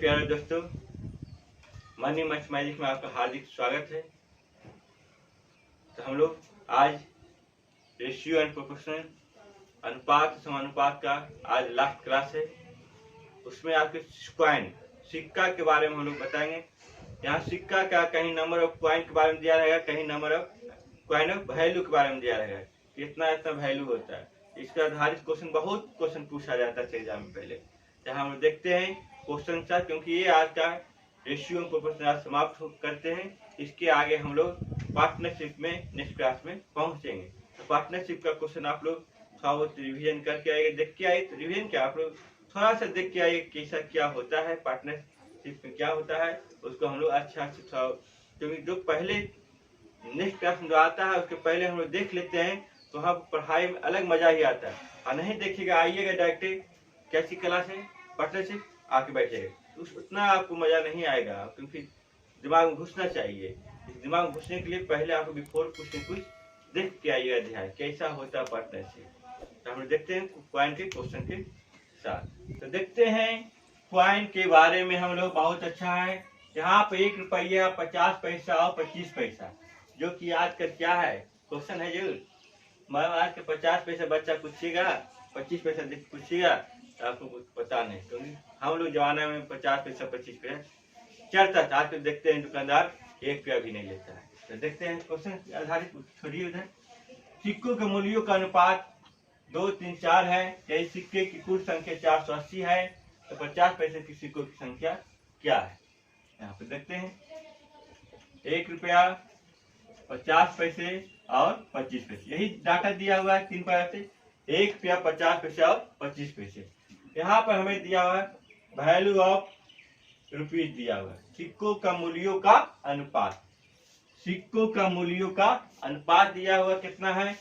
प्यारे दोस्तों, money mathematics में आपका हार्दिक स्वागत है। तो हम लोग आज रेशियो एंड प्रोपोर्शन अनुपात समानुपात का आज लास्ट क्लास है। उसमें आपके कॉइन सिक्का के बारे में हम लोग बताएंगे। यहाँ सिक्का का कहीं नंबर ऑफ कॉइन के बारे में दिया रहेगा, कहीं number of coin of value के बारे में दिया रहेगा, कितना इतना वैल्यू होता है। इसका आधारित बहुत क्वेश्चन पूछा जाता है एग्जाम में पहले। जहाँ हम लोग देखते हैं क्वेश्चन सा, क्योंकि ये आज का रेशियो प्रोपोर्शन समाप्त करते हैं। इसके आगे हम लोग पार्टनरशिप में नेक्स्ट क्लास में पहुंचेंगे। तो पार्टनरशिप का क्वेश्चन आप लोग थोड़ा बहुत रिविजन करके आइए, देख के आइए। तो रिविजन क्या, आप लोग थोड़ा सा देख के आइए कैसा क्या होता है, पार्टनरशिप में क्या होता है, उसको हम लोग अच्छा से थोड़ा, क्योंकि जो पहले नेक्स्ट क्लास में जो आता है उसके पहले हम लोग देख लेते हैं तो वहाँ पढ़ाई में अलग मजा ही आता है। और नहीं देखिएगा, आइएगा डायरेक्ट कैसी क्लास है पार्टनरशिप आके बैठेगा, उतना आपको मजा नहीं आएगा, क्योंकि दिमाग में घुसना चाहिए। दिमाग में घुसने के लिए पहले आपको बिफोर कुछ न कुछ देख के आइएगा अध्याय कैसा होता है पार्टनरशिप। तो हम देखते हैं क्वाइन के क्वेश्चन के साथ। तो देखते हैं क्वाइन के बारे में हम लोग बहुत अच्छा है। यहाँ पे 1 रुपया 50 पैसा और 25 पैसा, जो कि आज का क्या है क्वेश्चन है जरूर। मैं आज के 50 पैसा बच्चा पूछेगा, 25 पैसा पूछेगा तो आपको कुछ पता नहीं, क्योंकि हम लोग जमाना में 50 पैसा 25 पैसा चलता था। आज तो देखते हैं दुकानदार 1 रुपया भी नहीं लेता है। तो देखते हैं क्वेश्चन आधारित, छोड़िए उधर। सिक्कों के मूल्यों का अनुपात 2, 3, 4 है। यही सिक्के की कुल संख्या 480 है। तो 50 पैसे की सिक्कों की संख्या क्या है, यहाँ पे देखते हैं। 1 रुपया 50 पैसे और 25 पैसे, यही डाटा दिया हुआ है 3 पैसे। 1 रुपया 50 पैसे और 25 पैसे। यहाँ पर हमें दिया हुआ है वैल्यू ऑफ रुपीज दिया हुआ है, सिक्कों का मूल्यों का अनुपात। सिक्कों का मूल्यों का अनुपात दिया हुआ कितना है,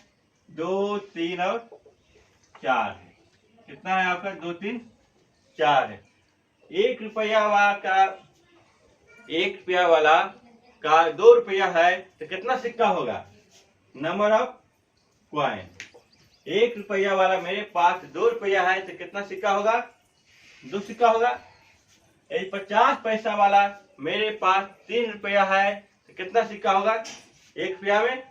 2, 3 और 4 है। कितना है आपका, 2, 3, 4 है। 1 रुपया वाला का 2 रुपया है तो कितना सिक्का होगा, नंबर ऑफ क्वाइन। 1 रुपया वाला मेरे पास 2 रुपया है तो कितना सिक्का होगा, 2 सिक्का होगा। 50 पैसा वाला मेरे पास 3 रुपया है तो कितना सिक्का होगा, 1 रुपया में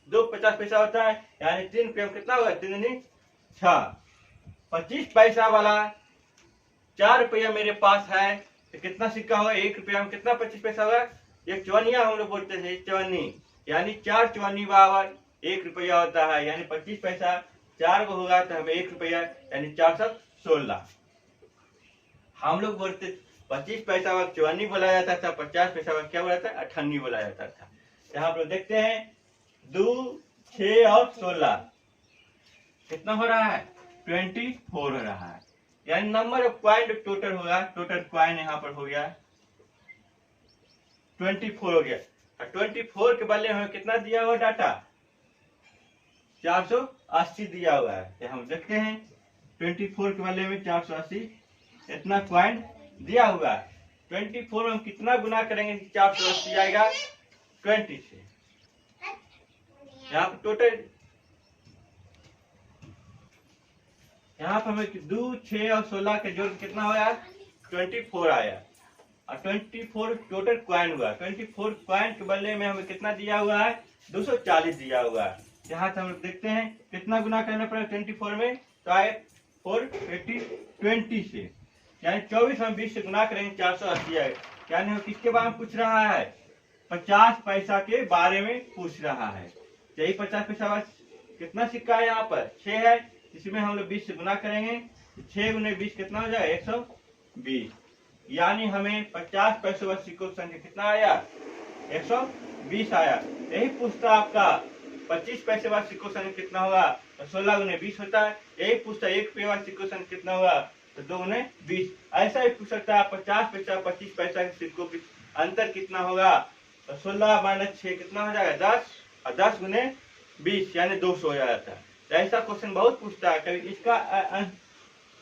2 50 पैसा होता है, यानी 3 रुपया में कितना होगा, 3 दूनी 6। 25 पैसा वाला 4 रुपया मेरे पास है तो कितना सिक्का होगा, 1 रुपया में कितना 25 पैसा होगा, एक चवनिया हम लोग बोलते थे, चवन्नी, यानी 4 चवन्नी बराबर 1 रुपया होता है। यानी 25 पैसा 4 को होगा तो हमें 1 रुपया, यानी 416। हम लोग बोलते 25 पैसा वक्त चवन्नी बोला जाता था, 50 पैसा वक्त क्या बोला था, अठन्नी बोला जाता था। यहाँ पर देखते हैं 2, 6 और 16 कितना हो रहा है, 24 हो रहा है। यानी नंबर ऑफ क्वाइन टोटल होगा, टोटल क्वाइन यहाँ पर हो गया 24 हो गया। और 24 के बदले हमें कितना दिया हुआ डाटा, 480 दिया हुआ है। हम देखते हैं 24 के बदले में 480 इतना क्वाइन दिया हुआ है। 24 में हम कितना गुना करेंगे, 480 आएगा 20 से। यहाँ पर टोटल, यहाँ पर हमें 2, 6 और 16 के जोड़ कितना होगा, 24 आया। और 24 टोटल क्वाइन हुआ। 24 क्वाइन के बदले में हमें कितना दिया हुआ है, 240 दिया हुआ है। यहाँ से हम लोग देखते हैं कितना गुना करना पड़ेगा 24 में, तो आए 480 20 से, यानी 24 हम 20 से गुना करेंगे 480 आएगा। यानी हम किसके बारे में पूछ रहा है, 50 पैसा के बारे में पूछ रहा है। यही 50 पैसा कितना सिक्का है, यहाँ पर 6 है, इसमें हम लोग 20 से गुना करेंगे, 6 गुने 20 कितना हो जाएगा, 120। यानी हमें 50 पैसे वाले सिक्कों की संख्या कितना आया, 120 आया। यही पूछता आपका 25 पैसे वाले सिक्कों की संख्या कितना होगा, तो 16 गुने 20 होता है। यही पूछता 1 रुपये वाले सिक्कों की संख्या कितना होगा, तो 2 गुने 20। ऐसा ही पूछ सकता है 50 पैसा 25 पैसा के सिक्कों की अंतर कितना होगा, तो 16 - 6 कितना हो जाएगा, 10, और 10 गुने 20 यानी 200 हो जाता है। तो ऐसा क्वेश्चन बहुत पूछता है, कभी इसका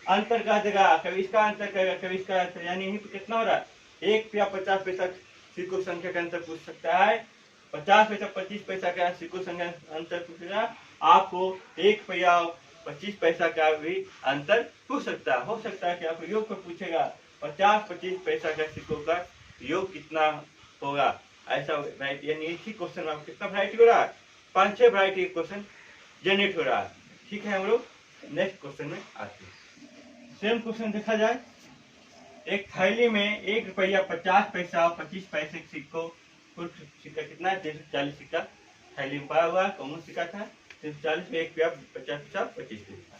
अंतर कह देगा, कभी इसका अंतर कहेगा, कभी इसका अंतर, यानी यहीं पे कितना हो रहा है, 1 रुपया 50 पैसा सिक्कों संख्या का अंतर पूछ सकता है। 50 पैसा 25 पैसा का सिक्कों संख्या अंतर पूछेगा, आपको 1 रुपया 25 पैसा का भी अंतर पूछ सकता है। हो सकता है कि आपको योग पर पूछेगा 50-25 पैसा का सिक्कों का योग कितना होगा, ऐसा वैरायटी, यानी एक ही क्वेश्चन में कितना वैरायटी हो रहा है, 5-6 वैरायटी क्वेश्चन जनरेट हो रहा है। ठीक है, हम लोग नेक्स्ट क्वेश्चन में आते हैं। सेम क्वेश्चन देखा जाए, एक थैली में 1 रुपया 50 पैसा और 25 पैसे के सिक्कों, कुल सिक्का कितना है, 340 सिक्का थैली में पड़ा हुआ, कॉमन सिक्का था 340 में 1 रुपया 50 पैसा 25 पैसा।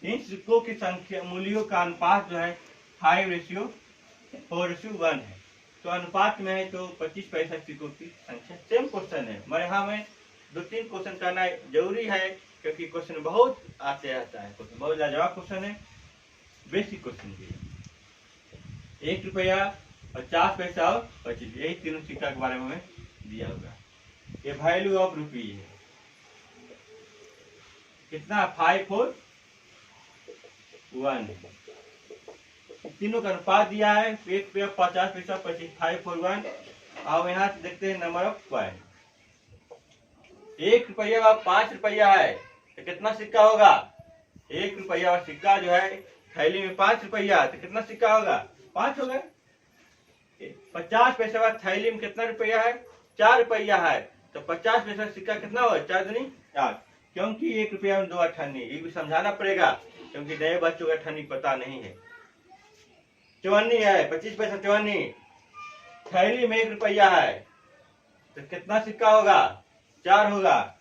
इन सिक्कों की संख्या मूल्यों का अनुपात जो है 5:4:1 है। तो अनुपात में है तो 25 पैसा सिक्कों की संख्या। सेम क्वेश्चन है, मगर यहाँ में 2-3 क्वेश्चन करना जरूरी है, क्योंकि क्वेश्चन बहुत आते रहता है। क्वेश्चन बहुत लाजवाब क्वेश्चन है, बेसिक क्वेश्चन भी है। 1 रुपया 50 पैसा और 25, यही तीनों सिक्का के बारे में हमें दिया होगा। ये वैल्यू ऑफ रुपी है, कितना 5:4:1। तीनों का अनुपात दिया है, 1 रुपया 50 पैसा 25, 5:4:1। अब यहाँ से देखते हैं नंबर ऑफ कॉइन। 1 रुपया और 5 रुपया है तो कितना सिक्का होगा, 1 रुपया और सिक्का जो है थैली में 5 रुपया, तो कितना सिक्का होगा, 5 होगा। 50 पैसा वाला थैली में कितना रुपया है, 4 रुपया है, तो 50 पैसा सिक्का कितना होगा, 4 दूनी 8। क्योंकि 1 रुपया में 2 अठन्नी, ये भी समझाना पड़ेगा, क्योंकि नए बच्चों का अठन्नी पता नहीं है। 54 है, 25 पैसा 54, थैली में 1 रुपया है तो कितना सिक्का होगा, 4 होगा।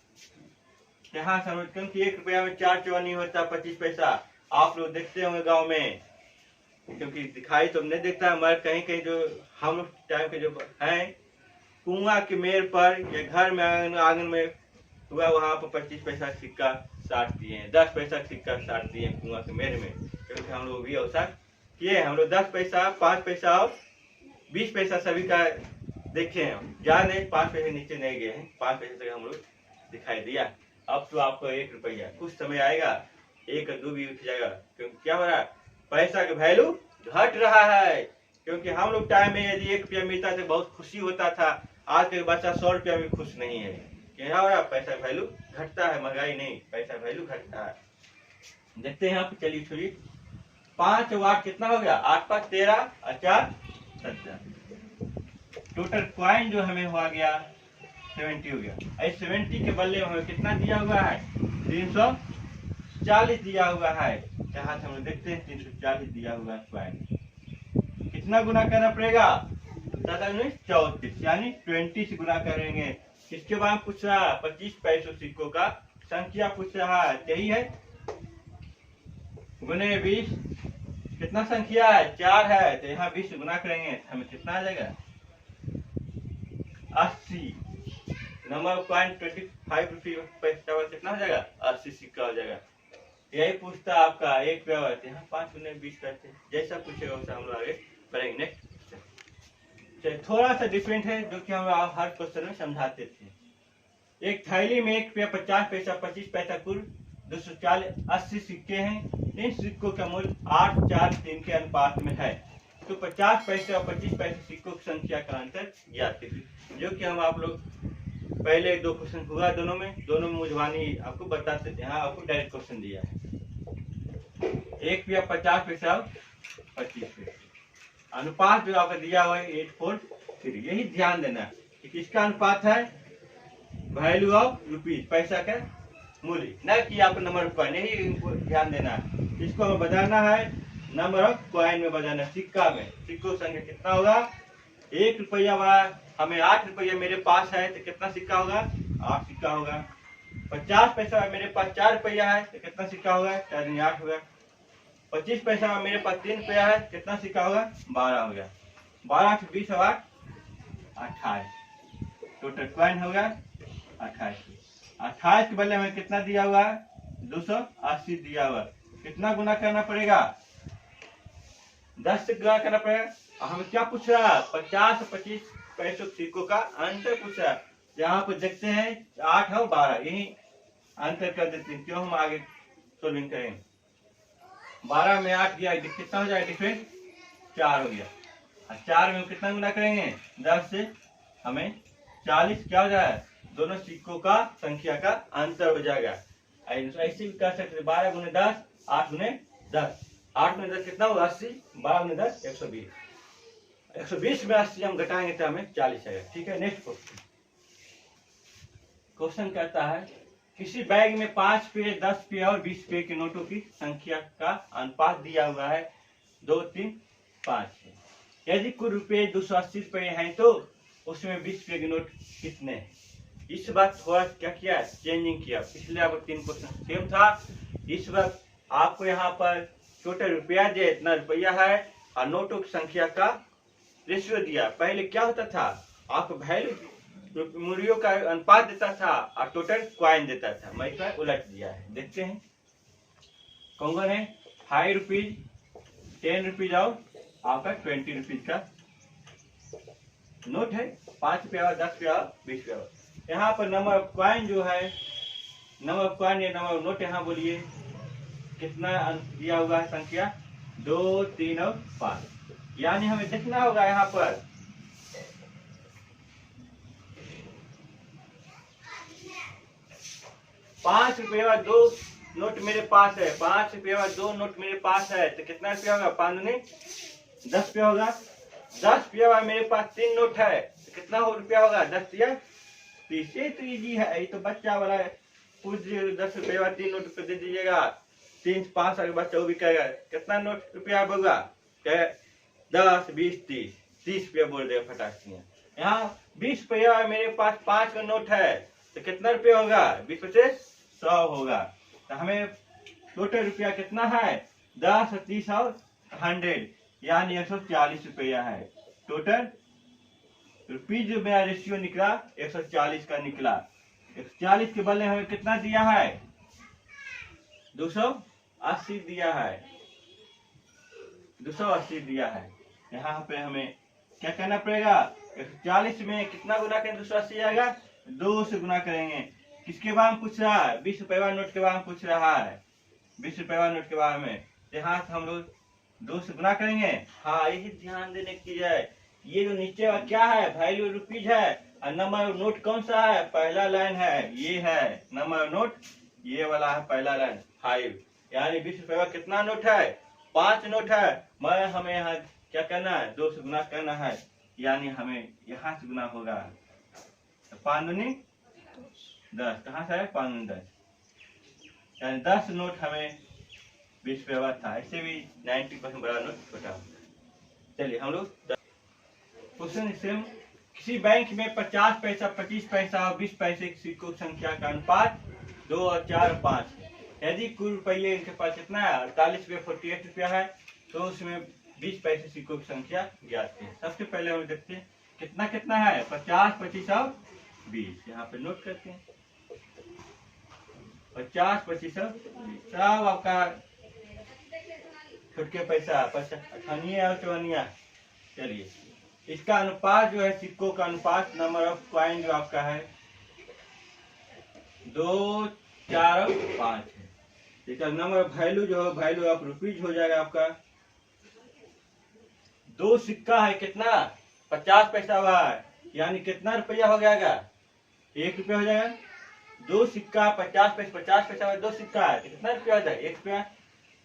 यहाँ समझ, क्योंकि 1 रुपया में 4 54 होता है 25 पैसा। आप लोग देखते होंगे गांव में, क्योंकि दिखाई तो नहीं देता, मगर कहीं कहीं जो हम लोग टाइम के जो हैं, कुआं के मेड़ पर या घर में आंगन में हुआ, वहां पर 25 पैसा सिक्का साट दिए हैं, 10 पैसा सिक्का साट दिए हैं कुआं के मेड़ में, क्योंकि हम लोग भी अवसर किए। हम लोग 10 पैसा 5 पैसा और 20 पैसा सभी का देखे हैं, ज्यादा नहीं, 5 पैसे नीचे नहीं गए हैं, 5 पैसे तक हम लोग दिखाई दिया। अब तो आपको 1 रुपया, कुछ समय आएगा 1 और 2 भी उठ जाएगा, क्योंकि क्या हो रहा है, पैसा का वैल्यू घट रहा है। क्योंकि हम लोग टाइम में यदि 1 रुपया मिलता तो बहुत खुशी होता था, आज के बच्चा 100 रुपया में खुश नहीं है। क्या हो रहा है, पैसा का वैल्यू घटता है, महंगाई नहीं, पैसा का वैल्यू घटता है। देखते हैं यहाँ पे, चलिए छोड़िए। 5 और 8 कितना हो गया, 8 5 13 और 4 17। टोटल कॉइन जो हमें हुआ गया 70 हो गया। इस 70 के बदले में हमें कितना दिया हुआ है, 340 दिया हुआ है। जहाँ से हम लोग देखते हैं 340 दिया हुआ है कॉइन। कितना गुना करना पड़ेगा, 34, यानी 20 से गुना करेंगे। किसके बाद पूछ रहा है, 25 पैसों सिक्कों का संख्या पूछ रहा है, यही है। गुने 20, कितना संख्या है, 4 है, तो यहाँ 20 से गुना करेंगे, हमें कितना आ जाएगा, 80। नंबर ऑफ कॉइन 25 रुपये पैसा वाला कितना हो जाएगा, 80 सिक्का हो जाएगा। यही पूछता है आपका 1 रुपया वाला, यहाँ 5 गुने 20 करते हैं, जैसा पूछेगा वैसा हम लोग आगे बढ़ेंगे। नेक्स्ट थोड़ा सा डिफरेंट है, जो कि हम हर क्वेश्चन में समझाते थे। एक थैली में 1 रुपया 50 पैसा 25 पैसा कुल 240 80 सिक्के हैं। इन सिक्कों का मूल्य 8 4 3 के अनुपात में है। तो 50 पैसे और 25 पैसे सिक्कों की संख्या का अंतर ज्ञात कीजिए, जो कि हम आप लोग पहले 2 क्वेश्चन हुआ, दोनों में मुझवानी आपको बताते थे। यहाँ आपको डायरेक्ट क्वेश्चन दिया है, 1 रुपया 50 पैसा 25 पैसे, अनुपात जो आपको दिया हुआ है 8:4:3। यही ध्यान देना कि किसका अनुपात है, वैल्यू ऑफ रुपीज, पैसा का मूल्य, न कि आपको नंबर ऑफ कॉइन। यही ध्यान देना है, इसको हमें बदलना है नंबर ऑफ कॉइन में बदलना, सिक्का में। सिक्कों संख्या कितना होगा, 1 रुपया वाला हमें 8 रुपया मेरे पास है तो कितना सिक्का होगा, 8 सिक्का होगा। 50 पैसा मेरे पास 4 रुपया है तो कितना सिक्का होगा, 4 दूनी 8 होगा। 25 पैसा मेरे पास 3 रुपया है, कितना सिक्का होगा, 12 हो गया। 12 से 20 और 8 28, टोटल कॉइन होगा 28। 28 के बदले में कितना दिया हुआ है, 280 दिया हुआ। कितना गुना करना पड़ेगा, 10 से गुना करना पड़ेगा। हमें क्या पूछ रहा है, 50 और 25 पैसों सिक्कों का अंतर पूछ रहा है। यहाँ पर देखते हैं 8 और 12, यही अंतर कर देते हैं, क्यों हम आगे सोल्विंग करेंगे। 12 में 8 गया, कितना हो जाएगा डिफरेंस, 4 हो गया। और 4 में कितना गुना करेंगे, 10 से हमें 40 क्या हो जाएगा, दोनों सिक्कों का संख्या का अंतर हो जाएगा। ऐसे भी कर सकते, 12 गुने 10 8 गुने 10, 8 में 10 कितना होगा 80, 12 में 10 120, 120 में 80 हम घटाएंगे तो हमें 40 आएगा। ठीक है, नेक्स्ट क्वेश्चन। क्वेश्चन कहता है किसी बैग में 5 पे 10 पे और 20 पे के नोटों की संख्या का अनुपात दिया हुआ है 2, 3, 5 है। यदि कुल रुपये 280 रुपये हैं तो उसमें 20 रुपये के नोट कितने हैं? इस बार थोड़ा क्या किया, चेंजिंग किया। पिछले आपको 3 क्वेश्चन सेम था, इस बार आपको यहाँ पर टोटल रुपया दिया, इतना रुपया है और नोटों की संख्या का रेशियो दिया। पहले क्या होता था, आपको वैल्यू मूल्यों का अनुपात देता था और टोटल क्वाइन देता था। मैं इसमें उलट दिया है, देखते हैं कौन कौन है। 5 रुपीज, 10 रुपीज और आपका 20 रुपीज का नोट है। 5 रुपया, 10 रुपया, 20 रुपया। यहाँ पर नंबर ऑफ क्वाइन जो है, नंबर ऑफ क्वाइन या नंबर ऑफ नोट यहाँ बोलिए कितना दिया हुआ है संख्या 2, 3 और 5। यानी हमें देखना होगा यहाँ पर ₹5 2 नोट मेरे पास है, ₹5 2 नोट मेरे पास है तो कितना रुपया होगा, 5 दूनी 10 रुपया होगा। 10 रुपया मेरे पास 3 नोट है तो कितना रुपया होगा, 10 या 30। ये तो इजी है, ये तो बच्चा वाला है। पूछ 10 रुपया 3 नोट पे दे दीजिएगा, 3 5 साल के बच्चा वो भी कहेगा कितना नोट रुपया होगा, 10 20 30, 30 रुपया बोल देगा फटाक से। यहाँ 20 रुपया मेरे पास 5 का नोट है तो कितना रुपया होगा, 20 में से 100 होगा। तो हमें टोटल रुपया कितना है, 10 30 और 100 यानी 140 रुपया है। टोटल रुपीज जो मेरा रेशियो निकला 140 का निकला। 140 के बदले हमें कितना दिया है, 280 दिया है, 280 दिया है। यहाँ पे हमें क्या करना पड़ेगा, 140 में कितना गुना करेंगे, 280 आएगा, 2 से गुना करेंगे। किसके बारे में पूछ रहा है, 20 रुपया नोट के बारे में पूछ रहा है, 20 रुपया नोट के बारे में। यहाँ हम लोग 2 से गुना करेंगे। हाँ, यही ध्यान देने की है। ये जो नीचे वाला क्या है, वैल्यू रुपीज है और नंबर नोट कौन सा है, पहला लाइन है, ये है नंबर नोट, ये वाला है पहला लाइन 5। यानी 20 रुपया कितना नोट है, 5 नोट है। मैं हमें यहाँ क्या करना है, 2 से गुना करना है, यानी हमें यहाँ से गुना होगा। तो 5 दूनी 10, कहाँ से है 5 दूनी 10, यानी 10 नोट हमें 20 रुपया था। इससे भी 90% बड़ा नोट छोटा होता है। चलिए हम लोग क्वेश्चन सेम। किसी बैंक में 50 पैसा, 25 पैसा और 20 पैसे की सिक्कों की संख्या का अनुपात 2 और 4 और 5 है। यदि कुल रुपये इनके पास कितना है, 48 रुपया 48 रुपया है तो उसमें 20 पैसे सिक्कों की संख्या ज्ञात है। सबसे पहले हम देखते हैं कितना कितना है, 50 25 और 20। यहाँ पे नोट करते हैं 50 25 और 20 सब आपका छुटके पैसा, अठानिया और चौनिया। चलिए इसका अनुपात जो है, सिक्कों का अनुपात नंबर ऑफ क्वाइन जो आपका है 2, 4 और 5 है। इसका नंबर वैल्यू जो है, वैल्यू ऑफ रुपीज हो जाएगा आपका। 2 सिक्का है कितना, 50 पैसा हुआ है, यानी कितना रुपया हो जाएगा, 1 रुपया हो जाएगा। 2 सिक्का 50 पैसा हुआ, 2 सिक्का है तो कितना रुपया हो जाएगा, 1 रुपया।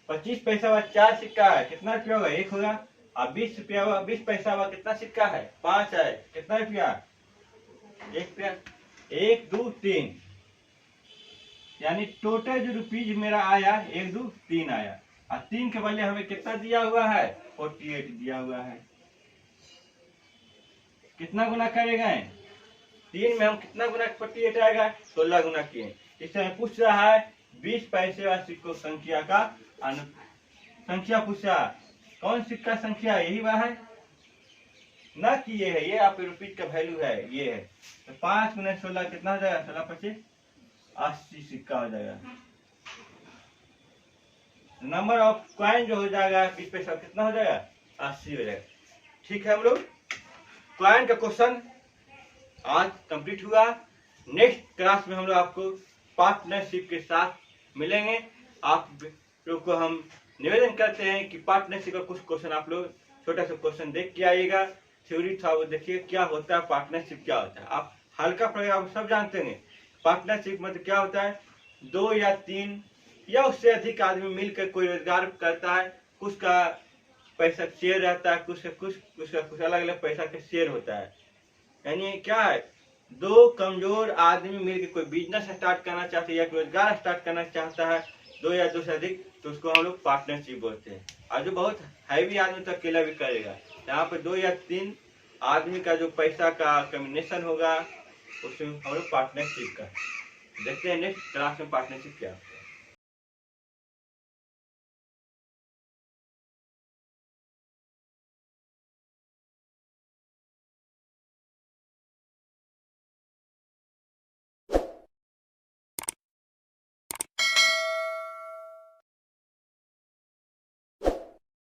25 पैसा हुआ 4 सिक्का है, कितना रुपया होगा, 1 होगा। अब 20 रुपया हुआ, 20 पैसा हुआ कितना सिक्का है, 5 है, कितना रुपया, 1 रुपया। 1 2 3, यानी टोटल जो रुपीज मेरा आया 1 2 3 आया। और 3 के बदले हमें कितना दिया हुआ है, 48 दिया हुआ है। कितना गुना करेगा, 3 में हम कितना गुना 48 आएगा, 16 गुना किए। इससे पूछ रहा है 20 पैसे वाले सिक्कों संख्या का संख्या पूछ रहा है। कौन सिक्का संख्या, यही वह है ना कि ये है, ये आपके रुपीज का वैल्यू है, ये है। तो 5 गुना 16 कितना हो जाएगा, 16 25 80 सिक्का हो जाएगा। नंबर ऑफ क्वाइन जो हो जाएगा 20 पैसा कितना हो जाएगा, 80 हो जाएगा। ठीक है, हम लोग क्वाइन का क्वेश्चन आज कंप्लीट हुआ। नेक्स्ट क्लास में हम लोग आपको पार्टनरशिप के साथ मिलेंगे। आप लोग को हम निवेदन करते हैं कि पार्टनरशिप का कुछ क्वेश्चन आप लोग छोटा सा क्वेश्चन देख के आइएगा। थ्योरी था वो देखिए क्या होता है, पार्टनरशिप क्या होता है। आप हल्का पड़ेगा, आप सब जानते हैं। पार्टनरशिप मतलब क्या होता है, 2 या 3 या उससे अधिक आदमी मिलकर कोई रोजगार करता है कुछ का पैसा शेयर रहता है, कुछ अलग अलग पैसा का शेयर होता है। यानी क्या है, दो कमजोर आदमी मिलकर कोई बिजनेस स्टार्ट करना चाहते हैं या रोजगार स्टार्ट करना चाहता है, दो या दो से अधिक, तो उसको हम लोग पार्टनरशिप बोलते हैं। और जो बहुत हैवी आदमी तो अकेला भी करेगा। यहाँ पे 2 या 3 आदमी का जो पैसा का कम्बिनेशन होगा उसमें हम लोग पार्टनरशिप का। देखते हैं नेक्स्ट क्लास में पार्टनरशिप क्या।